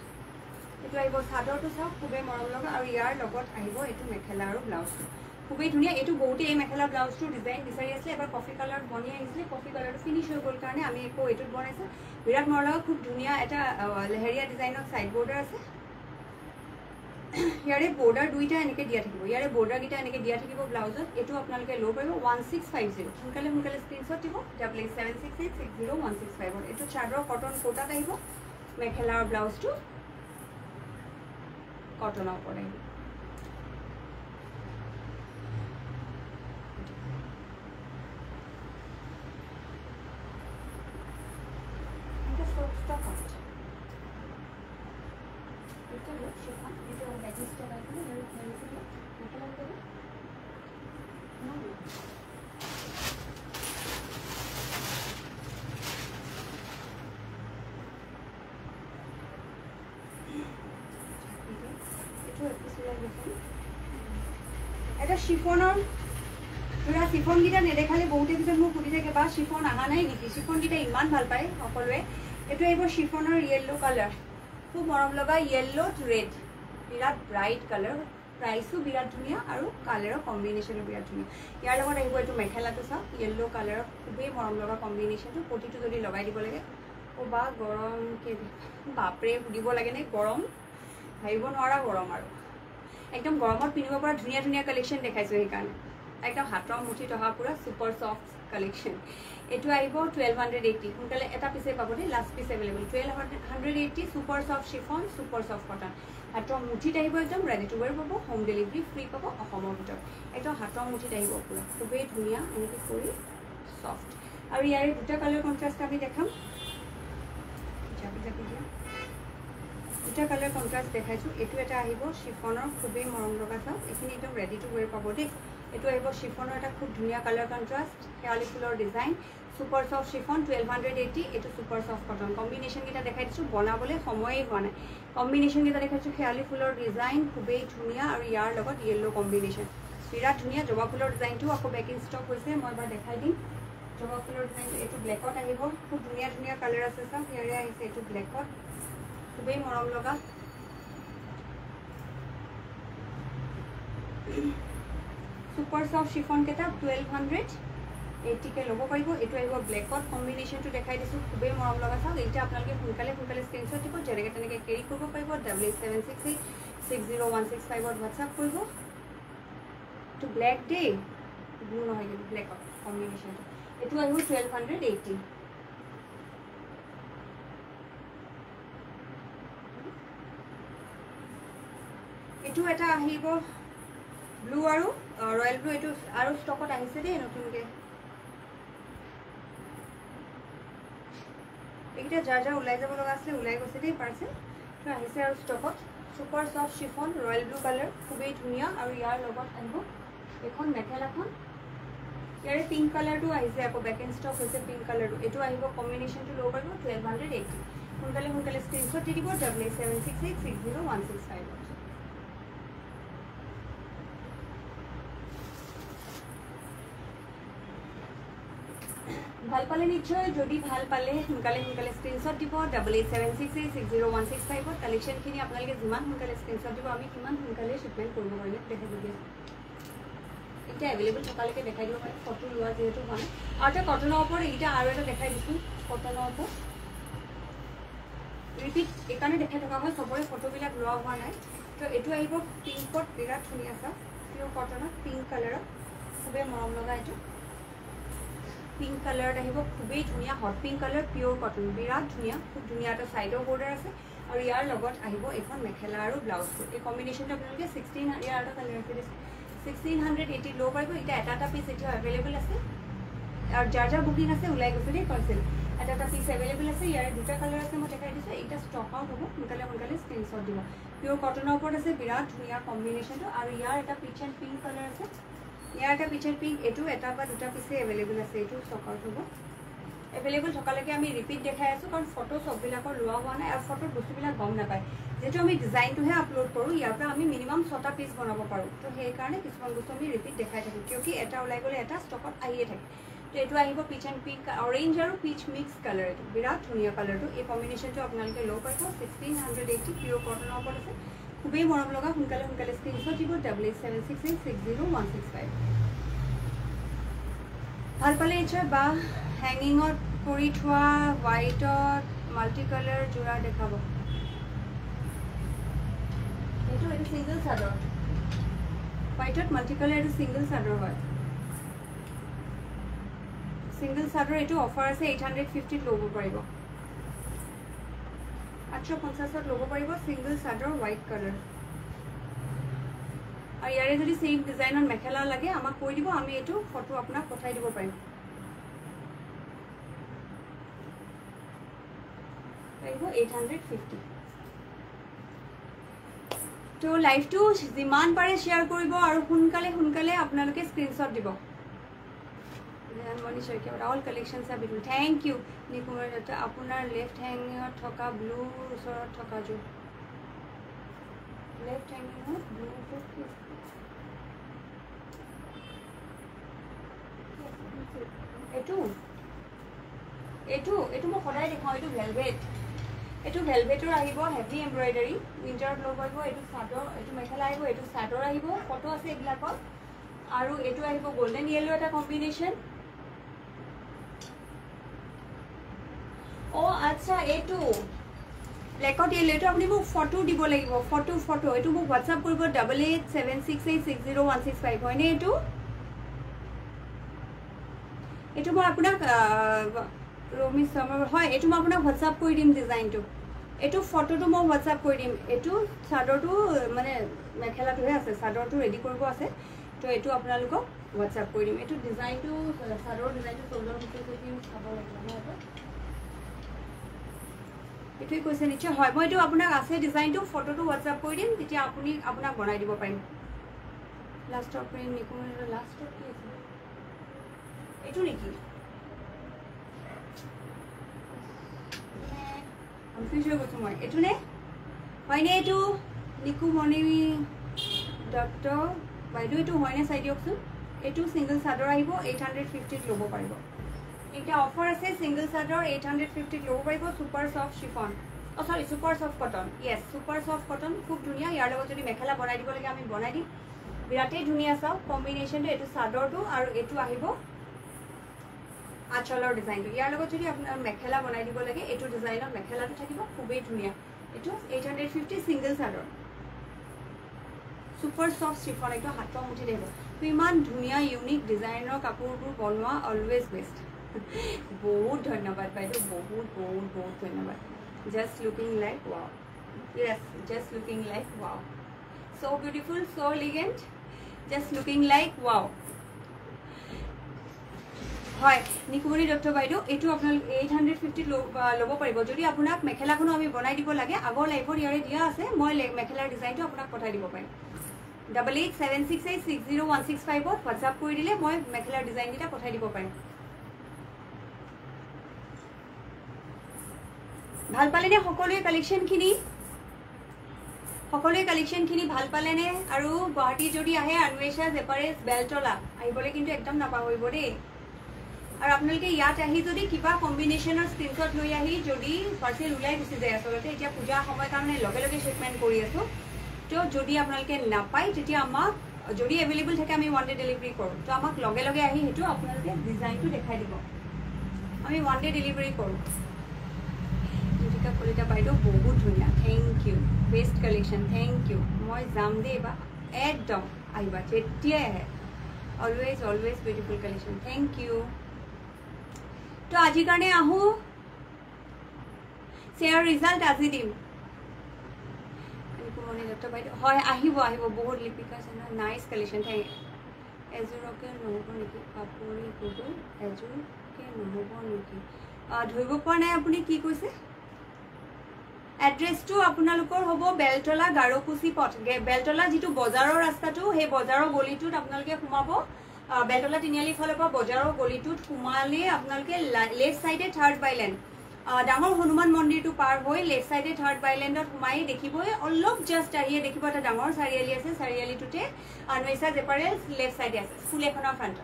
এইটো আহিব চাদৰটো চাওক খুবেই মৰম লগা আৰু ইয়াৰ লগত আহিব এইটো মেখেলা আৰু ব্লাউজটো খুবেই ধুনীয়া এইটো বহুতে এই মেখেলা ব্লাউজটো ডিজাইন বিচাৰি আছিলে এবাৰ কফি কালাৰত বনি আহিছিলে কফি কালাৰটো ফিনিছ হৈ গ'ল কাৰণে আমি আকৌ এইটোত বনাইছোঁ বিৰাট মৰম লগা খুব ধুনীয়া এটা লেহেৰীয়া ডিজাইনত চাইড বৰ্ডাৰ আছে ইয়াৰে বৰ্ডাৰ দুইটা এনেকৈ দিয়া থাকিব ইয়াৰে বৰ্ডাৰকেইটা এনেকৈ দিয়া থাকিব ব্লাউজত এইটো আপোনালোকে ল'ব পাৰিব 1650 সোনকালে সোনকালে স্ক্ৰীনশ্বট দিব $7768601665 এইটো চাদৰ কটন কোটাত আহিব মেখেলা আৰু ব্লাউজটো কটনৰ ওপৰত আহিব এটা শিফনৰ পুৰা শিফনকেইটা নেদেখালে বহুতে পিছত মোক সুধি থাকে বা শিফন অহা নাই নেকি শিফনকেইটা ইমান ভাল পায় সকলোৱে এইটো আহিব শিফনৰ য়েল্লো কালাৰ খুব মৰম লগা য়েল্লোত ৰেড বিৰাট ব্ৰাইট কালাৰ প্ৰাইচো বিৰাট ধুনীয়া আৰু কালাৰৰ কম্বিনেশ্যনো বিৰাট ধুনীয়া ইয়াৰ লগত আহিব এইটো মেখেলাটো চাওক য়েল্লো কালাৰৰ খুবেই মৰম লগা কম্বিনেশ্যনটো পটিটো যদি লগাই দিব লাগে বা গৰমকৈ বাপৰে সুধিব লাগে নে গৰম ভাবিব নোৱাৰা গৰম আৰু একদম গৰমত পিন্ধিব পৰা ধুনীয়া ধুনীয়া কালেকশ্যন দেখাইছোঁ সেইকাৰণে একদম হাতৰ মুঠিত অহা পুৰা ছুপাৰ ছফ্ট কালেকশ্যন এইটো আহিব 1280 সোনকালে এটা পিছে পাব দেই last piece available 1280 super soft chiffon super soft cotton হাতৰ মুঠিত আহিব একদম ৰেডি টু ৱেৰ পাব হোম ডেলিভাৰী ফ্ৰী পাব অসমৰ ভিতৰত একদম হাতৰ মুঠিত আহিব পুৰা খুবেই ধুনীয়া এনেকৈ কৰি ছফ্ট আৰু ইয়াৰে দুটা কালাৰ কণ্ট্ৰাষ্ট আমি দেখাম জাপি জাপি দিয়া দুটা কালাৰ কণ্ট্ৰাষ্ট দেখাইছোঁ এইটো এটা আহিব শিফনৰ খুবেই মৰম লগা চাওক এইখিনি একদম ৰেডি টু ৱেৰ পাব দেই এইটো আহিব শিফনৰ এটা খুব ধুনীয়া কালাৰ কণ্ট্ৰাষ্ট শেৱালি ফুলৰ ডিজাইন সুপাৰ সফ্ট শিফন 1280 এইটো সুপাৰ সফ্ট কটন কম্বিনেশ্যন কেইটা দেখাই দিছোঁ বনাবলৈ সময়েই হোৱা নাই কম্বিনেশ্যন কেইটা দেখাইছোঁ শেৱালি ফুলৰ ডিজাইন খুবেই ধুনীয়া আৰু ইয়াৰ লগত য়েল্লো কম্বিনেশ্যন বিৰাট ধুনীয়া জবা ফুলৰ ডিজাইনটো আকৌ বেক ইন ষ্টক হৈছে মই এবাৰ দেখাই দিম জবা ফুলৰ ডিজাইনটো এইটো ব্লেকত আহিব খুব ধুনীয়া ধুনীয়া কালাৰ আছে চাওক ইয়াৰে আহিছে এইটো ব্লেকত খুবেই মৰম লগা সুপাৰ সফ্ট শিফন কেইটা 1280 ল'ব পাৰিব এইটো আহিব ব্লেকত কম্বিনেশ্যনটো দেখাই দিছোঁ খুবেই মৰম লগা চাওক এইটা আপোনালোকে সোনকালে স্ক্ৰীনশ্বট দিব যেনেকৈ তেনেকৈ কেৰি কৰিব পাৰিব 7768601665ত হোৱাটছআপ কৰিব এইটো ব্লেক দেই ব্লু নহয় কিন্তু ব্লেকত কম্বিনেশ্যনটো এইটো আহিব 1280 এইটো এটা আহিব ব্লু আৰু ৰয়েল ব্লু এইটো আৰু ষ্টকত আহিছে দেই নতুনকৈ এইকেইটা যাৰ ওলাই যাব লগা আছিলে ওলাই গৈছে দেই পাৰ্চেল তো আহিছে আৰু ষ্টকত super soft chiffon royal blue colour খুবেই ধুনীয়া আৰু ইয়াৰ লগত আহিব এখন মেখেলাখন ইয়াৰে পিংক কালাৰটো আহিছে আকৌ বেক এণ্ড ষ্টক হৈছে পিংক কালাৰটো এইটো আহিব কম্বিনেশ্যনটো ল'ব পাৰিব 1280 সোনকালে স্ক্ৰীনশ্বট দি দিব 7768601665 ভাল পালে নিশ্চয় যদি ভাল পালে সোনকালে স্ক্ৰীনশ্বট দিব 8876860165 কালেকশ্যনখিনি আপোনালোকে যিমান সোনকালে স্ক্ৰীনশ্বট দিব আমি কিমান সোনকালে শ্বিপমেণ্ট কৰিব পাৰিলে দেখাই দিব এতিয়া এভেইলেবল থকালৈকে দেখাই দিব পাৰিম ফটো লোৱা যিহেতু হোৱা নাই আৰু এটা কটনৰ ওপৰত এইকেইটা আৰু এটা দেখাই দিছোঁ কটনৰ ওপৰত ৰিপিট এইকাৰণে দেখাই থকা হয় চবৰে ফটোবিলাক লোৱা হোৱা নাই তো এইটো আহিব পিংকত বিৰাট ধুনীয়া চাওক পিয়'ৰ কটনত পিংক কালাৰত খুবেই মৰম লগা এইটো পিংক কালাৰত আহিব খুবেই ধুনীয়া হট পিংক কালাৰ পিয়'ৰ কটন বিৰাট ধুনীয়া খুব ধুনীয়া এটা ছাইডৰ বৰ্ডাৰ আছে আৰু ইয়াৰ লগত আহিব এখন মেখেলা আৰু ব্লাউজটো এই কম্বিনেশ্যনটো আপোনালোকে 16 ইয়াৰ এটা কালাৰ আছে 1680 ল'ব পাৰিব এতিয়া এটা পিচ এতিয়া এভেইলেবল আছে আৰু যাৰ বুকিং আছে ওলাই গৈছে দেই পাৰ্চেল এটা পিচ এভেইলেবল আছে ইয়াৰে দুটা কালাৰ আছে মই দেখাই দিছোঁ এইটা ষ্টক আউট হ'ব সোনকালে স্ক্ৰীনশ্বট দিব পিয়'ৰ কটনৰ ওপৰত আছে বিৰাট ধুনীয়া কম্বিনেশ্যনটো আৰু ইয়াৰ এটা পিচ এণ্ড পিংক কালাৰ আছে ইয়াৰ এটা পিচ এণ্ড পিংক এইটো এটা বা দুটা পিচে এভেইলেবল আছে এইটো ষ্টক আউট হ'ব এভেইলেবল থকালৈকে আমি ৰিপিট দেখাই আছোঁ কাৰণ ফটো চববিলাকৰ লোৱা হোৱা নাই আৰু ফটোত বস্তুবিলাক গম নাপায় যিহেতু আমি ডিজাইনটোহে আপলোড কৰোঁ ইয়াৰ পৰা আমি মিনিমাম 6টা পিচ বনাব পাৰোঁ তো সেইকাৰণে কিছুমান বস্তু আমি ৰিপিট দেখাই থাকোঁ কিয় এটা ওলাই গ'লে এটা ষ্টকত আহিয়ে থাকে তো এইটো আহিব পিচ এণ্ড পিংক অৰেঞ্জ আৰু পিচ মিক্স কালাৰ এইটো বিৰাট ধুনীয়া কালাৰটো এই কম্বিনেশ্যনটো আপোনালোকে ল'ব পাৰিব 1680 পিয়'ৰ কটনৰ ওপৰত আছে খুবেই মৰম লগা সোনকালে স্ক্ৰীনশ্বট দিব 8876860165 ভাল পালে নিশ্চয় বা হেঙিঙত কৰি থোৱা হোৱাইটত মাল্টি কালাৰ যোৰা দেখাব এইটো ছিংগল চাদৰ হোৱাইটত মাল্টি কালাৰ এইটো ছিংগল চাদৰ হয় ছিংগল চাদৰ এইটো অফাৰ আছে 850ত ল'ব পাৰিব 850ত ল'ব পাৰিব ছিংগল চাদৰ হোৱাইট কালাৰ আৰু ইয়াৰে যদি চেম ডিজাইনৰ মেখেলা লাগে আমাক কৈ দিব আমি এইটো ফটো আপোনাক পঠাই দিব পাৰিম পাৰিব 850 তো লাইভটো যিমান পাৰে শ্বেয়াৰ কৰিব আৰু সোনকালে আপোনালোকে স্ক্ৰীনশ্বট দিব Moni Saikia all collections are beautiful thank you Nikumar Dutta আপোনাৰ লেফ্ট হেঙিঙত থকা ব্লু ওচৰত থকা যোৰ লেফ্ট হেঙিঙত ব্লুটো এইটো মই সদায় দেখাওঁ এইটো ভেলভেট এইটো ভেলভেটৰ আহিব হেভি এমব্ৰইডাৰী উইণ্টাৰত ল'ব পাৰিব এইটো চাদৰ এইটো মেখেলা আহিব এইটো চাদৰ আহিব ফটো আছে এইবিলাকত আৰু এইটো আহিব গোল্ডেন য়েল্লো এটা কম্বিনেশ্যন অ' আচ্ছা এইটো ব্লেকত য়েল্লো এইটো আপুনি মোক ফটো দিব লাগিব ফটো এইটো মোক হোৱাটছআপ কৰিব 8876860165 হয়নে এইটো মই আপোনাক ৰমি শৰ্মা হয় এইটো মই আপোনাক হোৱাটছআপ কৰি দিম ডিজাইনটো এইটো ফটোটো মই হোৱাটছআপ কৰি দিম এইটো চাদৰটো মানে মেখেলাটোহে আছে চাদৰটো ৰেডি কৰিব আছে তো এইটো আপোনালোকক হোৱাটছআপ কৰি দিম এইটো ডিজাইনটো চাদৰৰ ডিজাইনটো চল্ডৰ ভিতৰত চাব লাগিব এটোই কৈছে নিশ্চয় হয় মই এটো আপোনাক আছে ডিজাইনটো ফটোটো WhatsApp কৰি দিম তেতিয়া আপুনি আপোনাক বনাই দিব পাৰিম লাষ্ট অফ প্ৰিন্ট নিকুমনিৰ লাষ্ট অফ কি আছে এটো নেকি কনফিউজ হৈ গৈছো মই এটো নে হয় নে এটো নিকুমনি ডট বাইদু এটো হয় নে চাই দিয়কচোন এটো সিঙ্গল চাদৰ আহিব 850 ল'ব পাৰিব এটা অফাৰ আছে সিঙ্গল চাদৰ 850 ল'ব পাৰিব সুপাৰ সফট শিফন ও সৰি super soft cotton yes super soft cotton খুব ধুনিয়া ইয়াৰ লগত যদি মেখেলা বনাই দিব লাগে আমি বনাই দিম বিৰাটেই ধুনিয়া চাও কম্বিনেশনটো এটো চাদৰটো আৰু এটো আহিব আঁচলৰ ডিজাইনটো ইয়াৰ লগত যদি আপোনাৰ মেখেলা বনাই দিব লাগে এটো ডিজাইনৰ মেখেলাটো থাকিব খুবেই ধুনিয়া এটো 850 সিঙ্গল চাদৰ সুপাৰ সফট শিফন একদম হাতৰ মুঠি দেব তো ইমান ধুনিয়া ইউনিক ডিজাইনৰ কাপোৰবোৰ বনোৱা অলৱেজ বেষ্ট বহুত ধন্যবাদ বাইদেউ বহুত বহুত বহুত ধন্যবাদ just looking like wow yes just looking like wow so beautiful so elegant just looking like wow হয় নিকুমনি ডক্টৰ বাইদেউ এটো আপোনাল 850 ল'ব পাৰিব যদি আপোনাক মেখেলাখনো আমি বনাই দিব লাগে আগৰ লাইভৰ ইয়াৰে দিয়া আছে মই মেখেলাৰ ডিজাইনটো আপোনাক পঠাই দিব পাৰিম 8876860165 WhatsApp কৰি দিলে মই মেখেলাৰ ডিজাইন দিটা পঠাই দিব পাৰিম ভাল পালেনে সকলোৱে কালেকশন খিনি ভাল পালেনে আৰু গুৱাহাটী যদি আহে আনৱেশা জেপাৰেজ বেলতলা আহিবলে কিন্তু একদম নাপাহৰিব দেই আৰু আপোনালোকে ইয়াত আহি যদি কিবা কম্বিনেশনৰ স্ক্ৰিনশ্বট লৈ আহি যদি পাৰ্সেল উলাই গুচি যায় আসলতে এতিয়া পূজা সময় কাৰণে লগে লগে শিপমেন্ট কৰি আছো তো যদি আপোনালোকে নাপাই তেতিয়া আমাক যদি अवेलेबल থাকে আমি ওয়ান ডে ডেলিভারি কৰো তো আমাক লগে লগে আহি হেতু আপোনালোকে ডিজাইনটো দেখাই দিব আমি ওয়ান ডে ডেলিভারি কৰো কলিতা বাইদেউ বহুত ধুনিয়া thank you best collection thank you মই জাম দে বা একদম আইবা যেতিয়া আহে always beautiful collection thank you তো আজি কাৰণে আহো শেয়াৰ ৰিজাল্ট আজি দিম নিকুমনি ডক্টৰ বাইদেউ হয় আহিব বহুত লিপিকা আছে নাইস কালেকশন থ্যাংক এজুৰকে নহব নেকি কাপোৰি গুগল এজুৰকে নহব নেকি ধৰিব পৰা নাই আপুনি কি কৈছে एड्रेस तो आपनालोकर होबो बेलतला गारोकुसी पथ बेलतला जितु बजारर रास्ताटो हे बजारर गलिटुत आपनालोके खुमाबो बेलतला तिनियाली फले पा बजारर गलिटुत खुमाले आपनालोके लेफ्ट साइडे थर्ड बाइलैंड डांगर हनुमान मंदिर तो पार होय लेफ्ट साइडे थर्ड बाइलैंडत खुमाई देखिबो अलप जस्ट आहिए देखिबो এটা ডাঙৰ চাৰিয়ালি আছে চাৰিয়ালিটোতে আনৱেশা জেপাৰেল लेफ्ट साइडे আছে স্কুল এখনৰ ফ্ৰন্ট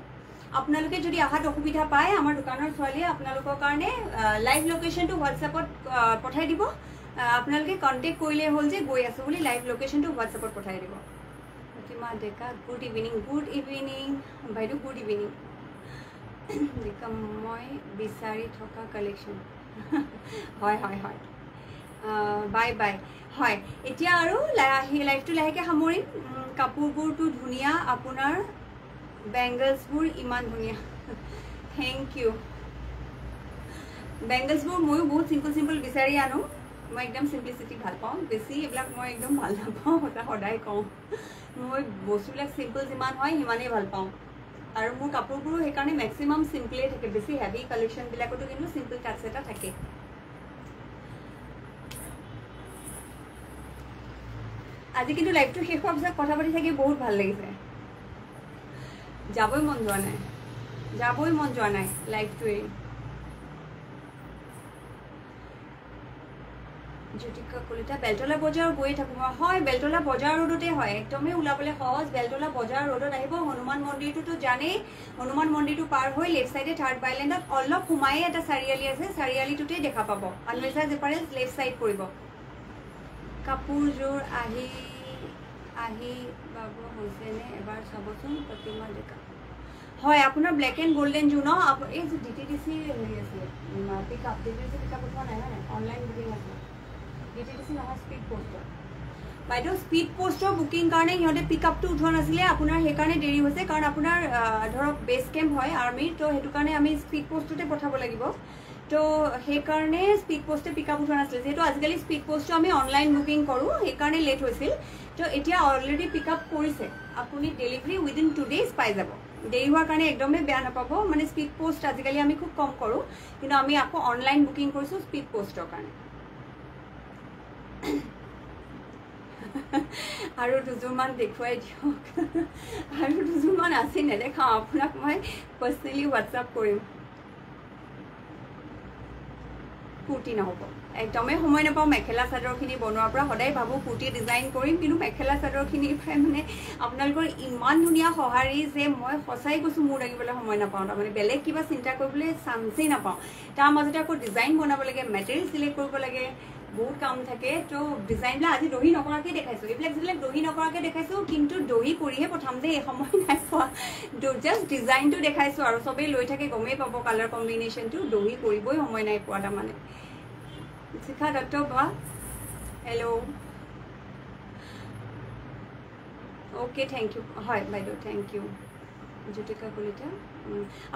আপোনালোকে যদি আহাত অসুবিধা পায় আমাৰ দোকানৰ ছোৱালী আপোনালোকৰ কাৰণে লাইভ লোকেশনটো WhatsAppত পঠাই দিব আপোনালোকে কন্টাক্ট কৰিলে হল যে গৈ আছো বুলি লাইভ লোকেশনটো WhatsAppত পঠাই দিব প্ৰতিমা ডেকা গুড ইভিনিং বাইদেউ গুড ইভিনিং ডেকা মই বিচাৰি থকা কালেকশন হয় বাই হয় এতিয়া আৰু লাইভটো লাহেকে সামৰিম কাপোৰবোৰটো ধুনিয়া আপোনাৰ বেঙ্গলছবোৰ ইমান ধুনিয়া থ্যাংক ইউ বেঙ্গলছবোৰ ময়ো বহুত সিম্পল বিচাৰি আনো মই একদম সিম্পলিসিটি ভাল পাওঁ বেছি এবিলাক মই একদম ভাল নাপাওঁ এটা সদায় কওঁ মই বস্তুবিলাক সিম্পল যিমান হয় হিমানেই ভাল পাওঁ আৰু মোৰ কাপোৰবোৰ হেকাৰণে ম্যাক্সিমাম সিম্পলে থাকে বেছি হেভি কালেকশন বিলাকটো কিন্তু সিম্পল টাচ এটা থাকে আজি কিন্তু লাইভটো শেষ হোৱাৰ পিছত কথা পাতি থাকি বহুত ভাল লাগিছে যাবই মন যোৱা নাই লাইভটোৱে জ্যোতিকা কলিতা বেলতলা বজাৰ গৈ থাকো হয় বেলতলা বজাৰ ৰোডতে হয় একদমই উলাবলে সহজ বেলতলা বজাৰ ৰোডত আহিব হনুমান মন্দিৰটো জানেই হনুমান মন্দিৰটো পাৰ হৈ লেফট সাইডে থাৰ্ড বাইলেণ্ডত অলপ খুমাই এটা চাৰিয়ালি আছে চাৰিয়ালিটোতে দেখা পাব আনৱেশা জেপাৰেল লেফট সাইড পৰিব কাপোৰজোৰ আহি বাবু হৈছেনে এবাৰ চাবচোন প্ৰতিমা ডেকা হয় আপোনাৰ ব্ল্যাক এন্ড গোল্ডেন জু ন এই যে ডিটিডিসি হেৰি আছে পিকআপ ডিটিডিসি পিকআপ উঠোৱা নাই অনলাইন বুকিং আছে ডিটিডিসি নহয় স্পীড পোস্টৰ বাইদেউ স্পীড পোস্টৰ বুকিং কাৰণে ইহঁতে পিকআপটো উঠোৱা নাছিলে আপোনাৰ সেই কাৰণে দেৰি হৈছে কাৰণ আপোনাৰ ধৰক বেস কেম্প হয় আৰ্মিৰ তো হেতু কাৰণে আমি স্পীড পোস্টতে পঠাব লাগিব তো সেই কাৰণে স্পীড পোস্টে পিকআপ উঠোৱা নাছিলে যেহেতু আজিকালি স্পীড পোস্টটো আমি অনলাইন বুকিং কৰোঁ সেই কাৰণে লেট হৈছিল তো এতিয়া অলৰেডি পিকআপ কৰিছে আপুনি ডেলিভাৰী উইদিন 2 ডেজ পাই যাব দেৰি হোৱাৰ কাৰণে একদমে বেয়া নাপাব মানে স্পীড পোস্ট আজিকালি আমি খুব কম কৰোঁ কিন্তু আমি আকৌ অনলাইন বুকিং কৰিছোঁ স্পীড পোস্টৰ কাৰণে আৰু দুজোৰমান দেখুৱাই দিয়ক আৰু দুজোৰমান আছে নেদেখাওঁ আপোনাক মই পাৰ্চনেলি হোৱাটছআপ কৰিম কুৰ্তি নহ'ব একদমেই সময় নাপাওঁ মেখেলা চাদৰখিনি বনোৱাৰ পৰা সদায় ভাবোঁ কুৰ্তি ডিজাইন কৰিম কিন্তু মেখেলা চাদৰখিনিৰ পৰাই মানে আপোনালোকৰ ইমান ধুনীয়া সঁহাৰি যে মই সঁচাই কৈছোঁ মোৰ লাগিবলৈ সময় নাপাওঁ তাৰমানে বেলেগ কিবা চিন্তা কৰিবলৈ চান্সেই নাপাওঁ তাৰ মাজতে আকৌ ডিজাইন বনাব লাগে মেটেৰিয়েল চিলেক্ট কৰিব লাগে বহুত কাম থাকে তো ডিজাইনবিলাক আজি দহি নকৰাকৈ দেখাইছোঁ এইবিলাক যিবিলাক দহি নকৰাকৈ দেখাইছোঁ কিন্তু দহি কৰিহে প্ৰথম যে এই সময় নাই পোৱা জাষ্ট ডিজাইনটো দেখাইছোঁ আৰু চবেই লৈ থাকে গমেই পাব কালাৰ কম্বিনেশ্যনটো দহি কৰিবই সময় নাই পোৱা তাৰমানে শিখা দত্ত বা হেল্ল' অ'কে থেংক ইউ হয় বাইদেউ থেংক ইউ জ্যোতিকা কলিতা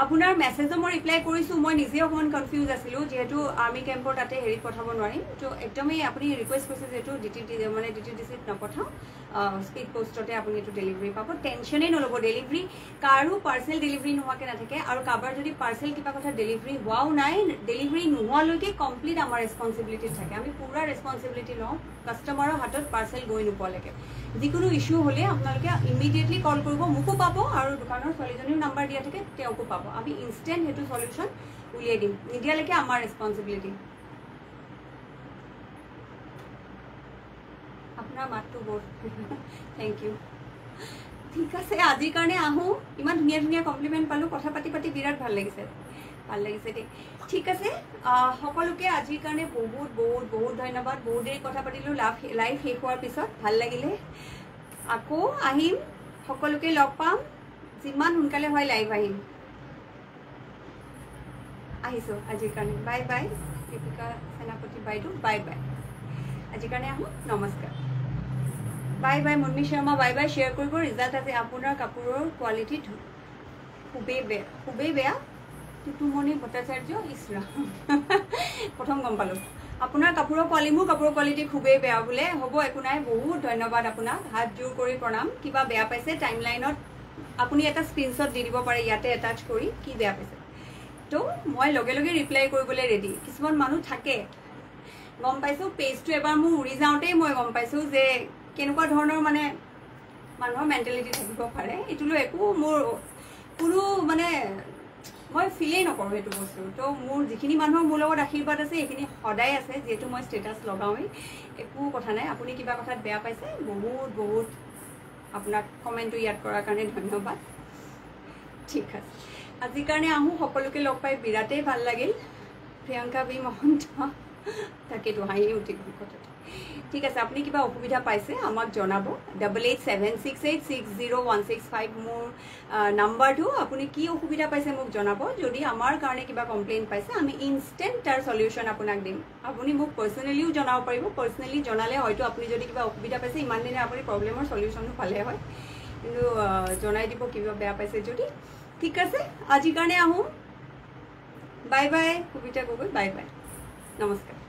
আপোনাৰ মেছেজো মই ৰিপ্লাই কৰিছোঁ মই নিজে অকণমান কনফিউজ আছিলোঁ যিহেতু আৰ্মি কেম্পৰ তাতে হেৰিত পঠাব নোৱাৰিম তো একদমেই আপুনি ৰিকুৱেষ্ট কৰিছে যিহেতু DTDCত নপঠাওঁ স্পীড পোষ্টতে আপুনি এইটো ডেলিভাৰী পাব টেনশ্যনেই নল'ব ডেলিভাৰী কাৰো পাৰ্চেল ডেলিভাৰী নোহোৱাকৈ নাথাকে আৰু কাৰোবাৰ যদি পাৰ্চেল কিবা কথা ডেলিভাৰী হোৱাও নাই ডেলিভাৰী নোহোৱালৈকে কমপ্লিট আমাৰ ৰেছপনচিবিলিটিত থাকে আমি পূৰা ৰেছপনচিবিলিটি লওঁ কাষ্টমাৰৰ হাতত পাৰ্চেল গৈ নোপোৱালৈকে যিকোনো ইছ্যু হ'লে আপোনালোকে ইমিডিয়েটলি কল কৰিব মোকো পাব আৰু দোকানৰ ছোৱালীজনীও নাম্বাৰ দিয়া থাকে তেওঁকো পাব আমি ইনষ্টেণ্ট সেইটো সলিউশ্যন উলিয়াই দিম নিদিয়ালৈকে আমাৰ ৰেছপনচিবিলিটি আপোনাৰ মাতটো বহুত থেংক ইউ ঠিক আছে আজিৰ কাৰণে আহোঁ ইমান ধুনীয়া ধুনীয়া কমপ্লিমেণ্ট পালোঁ কথা পাতি পাতি বিৰাট ভাল লাগিছে দেই ঠিক আছে সকলোকে আজিৰ কাৰণে বহুত বহুত বহুত ধন্যবাদ বহুত দেৰি কথা পাতিলোঁ লাইভ শেষ হোৱাৰ পিছত ভাল লাগিলে আকৌ আহিম সকলোকে লগ পাম যিমান সোনকালে হয় লাইভ আহিম আহিছোঁ আজিৰ কাৰণে বাই বাই দীপিকা সেনাপতি বাইদেউ বাই বাই আজিৰ কাৰণে আহোঁ নমস্কাৰ bye bye Munmi Sharma bye bye share কৰিব ৰিজাল্ট আছে আপোনাৰ কাপোৰৰ কোৱালিটি খুবেই বেয়া টুটুমণি ভট্টাচাৰ্য ইছৰা প্ৰথম গম পালোঁ আপোনাৰ কাপোৰৰ কোৱালিটি মোৰ কাপোৰৰ কোৱালিটি খুবেই বেয়া বোলে হ'ব একো নাই বহুত ধন্যবাদ আপোনাক হাত জোৰ কৰি প্ৰণাম কিবা বেয়া পাইছে টাইমলাইনত আপুনি এটা স্ক্ৰীনশ্বট দি দিব পাৰে ইয়াতে এটাচ কৰি কি বেয়া পাইছে তো মই লগে লগে ৰিপ্লাই কৰিবলৈ ৰেডি কিছুমান মানুহ থাকে গম পাইছোঁ পেজটো এবাৰ মোৰ উৰি যাওঁতেই মই গম পাইছোঁ যে কেনেকুৱা ধৰণৰ মানে মানুহৰ মেণ্টেলিটি থাকিব পাৰে এইটোলৈ একো মোৰ কোনো মানে মই ফিলেই নকৰোঁ সেইটো বস্তু তো মোৰ যিখিনি মানুহৰ মোৰ লগত আশীৰ্বাদ আছে সেইখিনি সদায় আছে যিহেতু মই ষ্টেটাছ লগাওঁৱেই একো কথা নাই আপুনি কিবা কথাত বেয়া পাইছে বহুত বহুত আপোনাক কমেণ্টটো ইয়াত কৰাৰ কাৰণে ধন্যবাদ ঠিক আছে আজিৰ কাৰণে আহোঁ সকলোকে লগ পাই বিৰাটেই ভাল লাগিল প্ৰিয়ংকা বি মহন্ত তাকেতো হাঁহি উঠি গ'ল কথাটো ঠিক আছে আপুনি কিবা অসুবিধা পাইছে আমাক জনাব 8876860165 মোৰ নাম্বাৰটো আপুনি কি অসুবিধা পাইছে মোক জনাব যদি আমাৰ কাৰণে কিবা কমপ্লেইন পাইছে আমি ইনষ্টেণ্ট তাৰ সলিউশ্যন আপোনাক দিম আপুনি মোক পাৰ্চনেলিও জনাব পাৰিব পাৰ্চনেলি জনালে হয়তো আপুনি যদি কিবা অসুবিধা পাইছে ইমান দিনে আপুনি প্ৰব্লেমৰ সলিউশ্যনো পালে হয় কিন্তু জনাই দিব কিবা বেয়া পাইছে যদি ঠিক আছে আজিৰ কাৰণে আহোঁ বাই বাই কবিতা গগৈ বাই বাই নমস্কাৰ